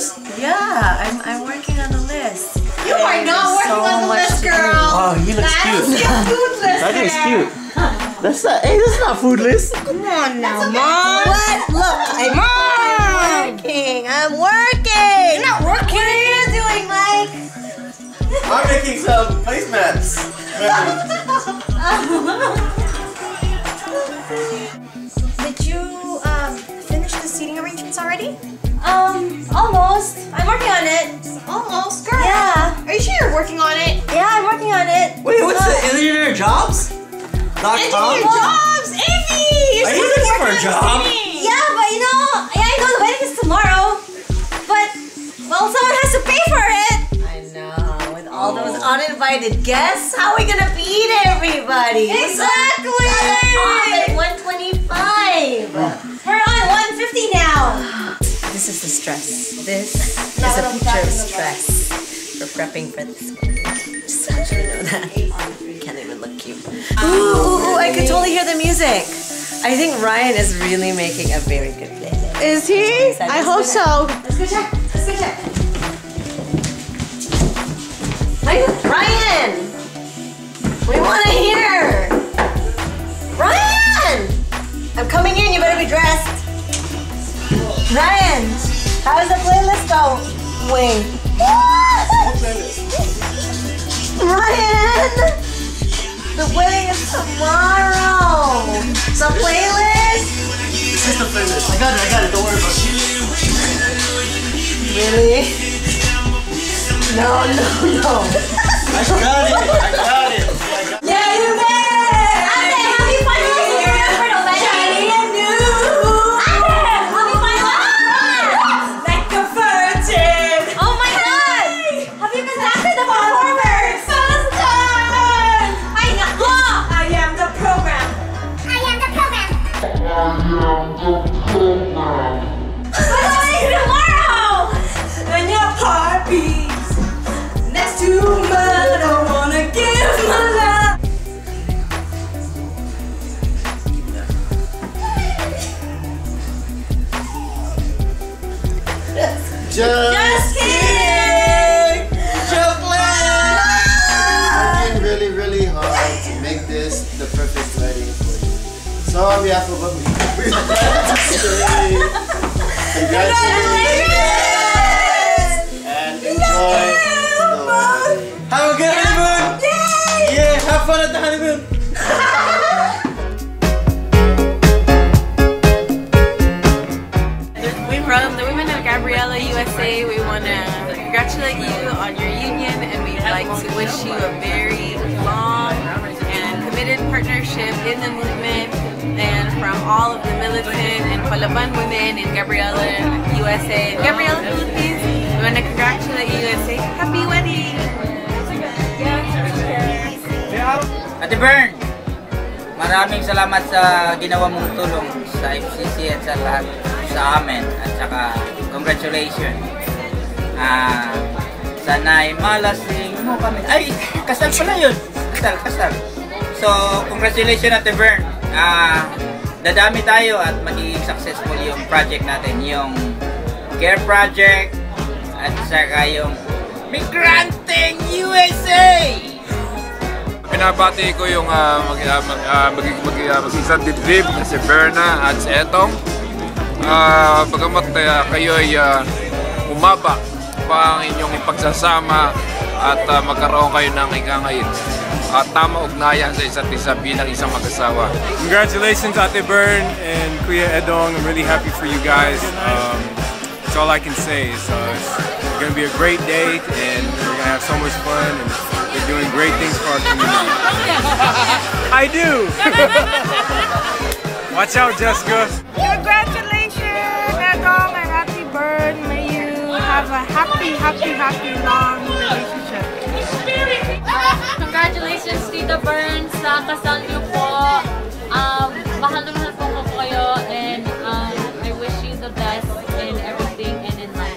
list? Yeah, I'm working on the list. You are not working on the list, girl. Oh, he looks cute. Food list. That is cute. That's not. Hey, that's not food list. Come on now, Mom. What? Look, I'm working. I'm working. You're not working. What are you doing, Mike? I'm making some placemats. Did you finish the seating arrangements already? Almost. I'm working on it. Almost, girl. Yeah. Are you sure you're working on it? Yeah, I'm working on it. Wait, what's the engineer jobs? Engineer jobs, Amy. Are you looking for a job? Yeah, but you know, I know the wedding is tomorrow. But, well, someone has to pay for it. I know. With all those uninvited guests, how are we gonna feed everybody? Exactly. At 125. We're on 150 now. This is the stress. This is a picture of stress for prepping for this one. Just want you to know that. You can't even look cute. Ooh, I could totally hear the music. I think Ryan is really making a very good playlist. Is he? I hope so. Let's go check. Let's go check. Ryan! We want to hear! Ryan! I'm coming in, you better be dressed. Ryan, how is the playlist going? Ryan! The wedding is tomorrow! The playlist? This is the playlist. I got it. Don't worry about it. Really? No. I got it. Yeah, you made it! Ate, happy finals here for the wedding! Shiny and new! Ate, happy finals! Like a virgin! Oh my God! Have you contacted the performers? Sunshine! I am the program! Tomorrow! And your heartbeats next to mine, I wanna give my love. Just kidding! Working really hard to make this the perfect wedding for you. So on behalf of me, we'd like to say congratulations and enjoy the wedding. Have a good honeymoon! Yay! Yeah, have fun at the honeymoon! From the women of Gabriella USA, we want to congratulate you on your union, and we'd like to wish you a very long and committed partnership in the movement, and from all of the militant and Palaban women in Gabriella USA and Gabriella Philippines, we want to congratulate you and say happy wedding! Ate Bern, maraming salamat sa ginawa mong tulong sa FCC at sa lahat sa amin, at saka congratulations. Sana'y malasing mo kami. Ay, kasal pala yun. Kasal. So, congratulations Ate Bern. Dadami tayo at magiging successful yung project natin, yung Care Project at saka yung Migranting USA! Pinabati ko yung mag-isang dibdib na si Berna at si Etong. Bagamat kayo ay umaba pa ang inyong ipagsasama at magkaroon kayo ng ikangayit at tama ugnayan sa isa't isa bilang isang mag-asawa. Congratulations Ate Bern and Kuya Edong. I'm really happy for you guys. That's all I can say. It's going to be a great day and we're going to have so much fun and we're doing great things for our community. I do! Watch out, Jessica! Congratulations, Edong and Ate Bern. May you have a happy, long relationship. Congratulations, Tita Bern, sa kasal niyo po. Mahal na mahal po kayo, and I wish you the best in everything and in life.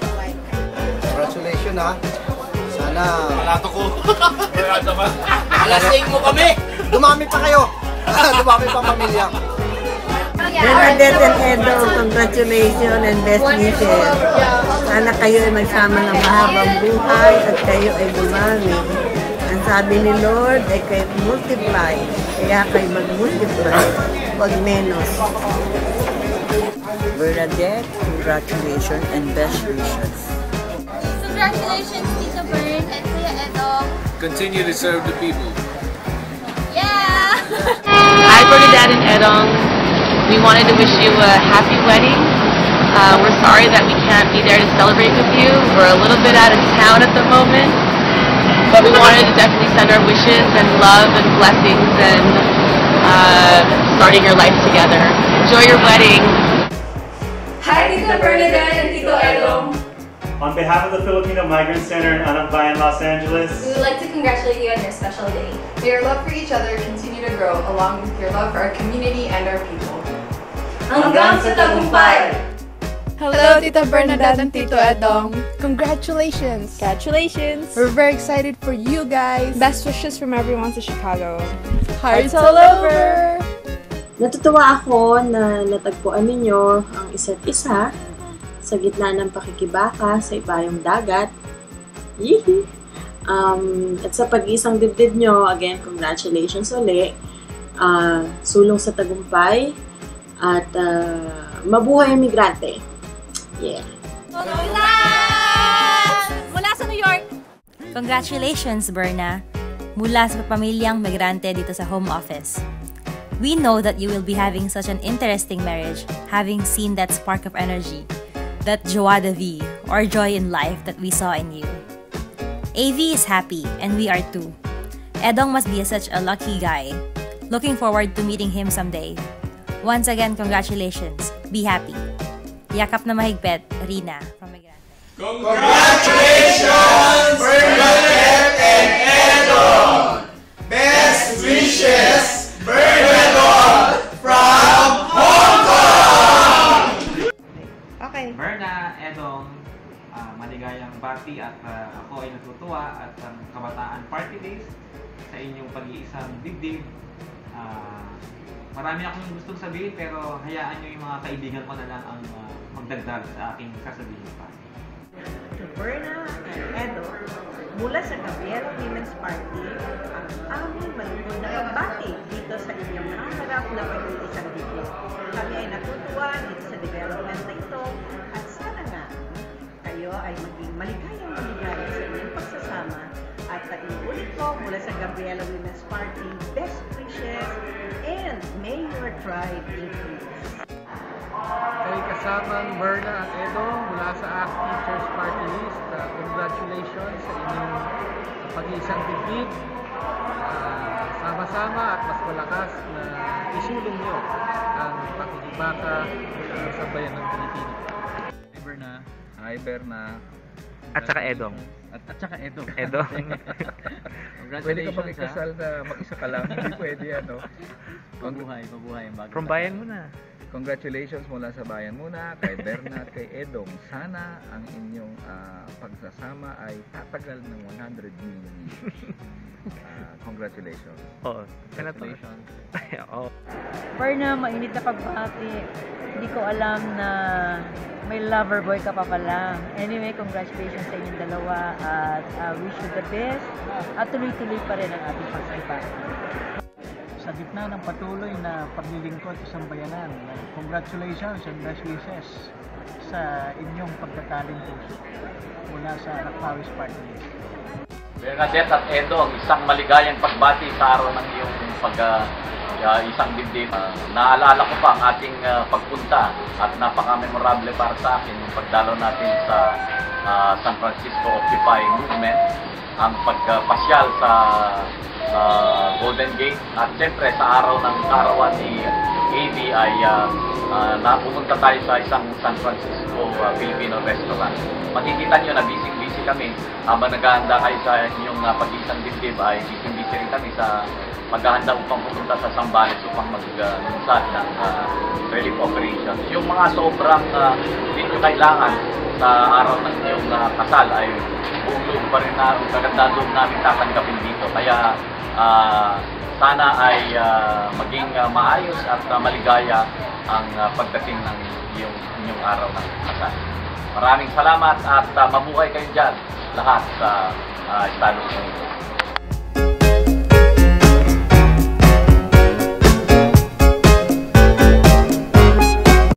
Congratulations ha. Sana Malato ko. Alasing mo kami! dumami pa kayo. Dumami pa pamilya. Bernadette and Edo, congratulations and best wishes. Sana kayo ay magsama ng mahabang buhay at kayo ay dumami. Ang sabi ni Lord ay kayo multiply. Kaya kayo mag-multiply. Huwag menos. Bernadette, congratulations and best wishes. Congratulations, Tito Bern and Kuya Edong. Continue to serve the people. Yeah! Hi, Bernadette and Edong. We wanted to wish you a happy wedding. We're sorry that we can't be there to celebrate with you. We're a little bit out of town at the moment, but we wanted to definitely send our wishes and love and blessings and starting your life together. Enjoy your wedding. Hi, Tito Bernadette and Tito Edong. On behalf of the Filipino Migrant Center in Anak Bayan, Los Angeles, We would like to congratulate you on your special day. May your love for each other continue to grow along with your love for our community and our people. Hanggang sa tagumpay! Hello, Tita Bernadette and Tito Edong. Congratulations! Congratulations! We're very excited for you guys. Best wishes from everyone sa Chicago. Hearts all over! Natutuwa ako na natagpuan ninyo ang isa't isa sa gitna ng pakikibaka sa ibayong dagat. Yee! At sa pag-iisang dibdib nyo, again, congratulations uli. Sulong sa tagumpay at mabuhay ang migrante. Yeah. Mula sa New York! Congratulations, Berna. Mula sa pamilyang migrante dito sa home office. We know that you will be having such an interesting marriage, having seen that spark of energy, that joie de vie, or joy in life that we saw in you. AV is happy, and we are too. Edong must be such a lucky guy. Looking forward to meeting him someday. Once again, congratulations. Be happy. Yakap na mahigpit, Rina from Migrante. Congratulations, Bernadette and Edong! Best wishes, Bernadette from Hong Kong! Okay. Berna, Edong, maligayang bati at ako ay natutuwa at ang Kabataan Party Days sa inyong pag-iisang dibdib. Marami akong gustong sabihin pero hayaan nyo yung mga kaibigan ko na lang ang magdagdag sa aking sasabihin pa. To Berna and Edo, mula sa Gabriela Women's Party, ang aming malugod na pagbati dito sa inyong nakaharap na pag-iisang dibdib. Kami ay natutuwa dito sa development na ito at sana nga kayo ay maging maligayang sa inyong pagsasama at inuulit ko mula sa Gabriela Women's Party, best wishes and may your tribe increase. Kay kasamang Berna at Edong mula sa ACT Teachers Party List, congratulations sa inyong pag-iisang dibdib. Sama-sama at mas malakas na isulong nyo ang pakikibaka sa bayan ng Pilipino. Hi Berna. Hi Berna. At saka Edong. At saka Edong. Edong. Pwede ka mag-ikasal na mag-isa ka lang. Hindi pwede ano. Mabuhay ang bago. From bayan muna. Congratulations mula sa bayan muna kay Berna at kay Edong. Sana ang inyong pagsasama ay tatagal ng 100 million years. Congratulations. Oo. Congratulations. Oo. Berna, mainit na pagbati. Hindi ko alam na may lover boy ka pa pala. Anyway, congratulations sa inyong dalawa at wish you the best at tuloy-tuloy pa rin ang ating pagsibati. Sa gitna ng patuloy na paglilingkod sa sambayanan, congratulations and best wishes sa inyong pagtataling puso mula sa Nakpawis Party List. Bernadette at Edong, isang maligayang pagbati sa araw ng iyong isang dibdib. Naalala ko pa ang ating pagpunta at napaka-memorable para sa akin yung pagdalaw natin sa San Francisco Occupy Movement, ang pagpasyal sa Golden Gate at siyempre sa araw ng karawan ni AV ay napumunta tayo sa isang San Francisco Filipino restaurant. Makikita nyo na busy kami habang naghahanda kayo sa inyong pag-isang dibdib ay busy rin kami sa maghahanda upang pupunta sa Zambales upang mag-lunsad ng relief operations. Yung mga sobrang hindi nyo kailangan sa araw ng inyong kasal ay buong loob pa rin na kagandang loob namin tatanggapin dito. Kaya sana ay maging maayos at maligaya ang pagdating ng inyong araw ng kasal. Maraming salamat at mabuhay kayo dyan lahat sa Estados Unidos.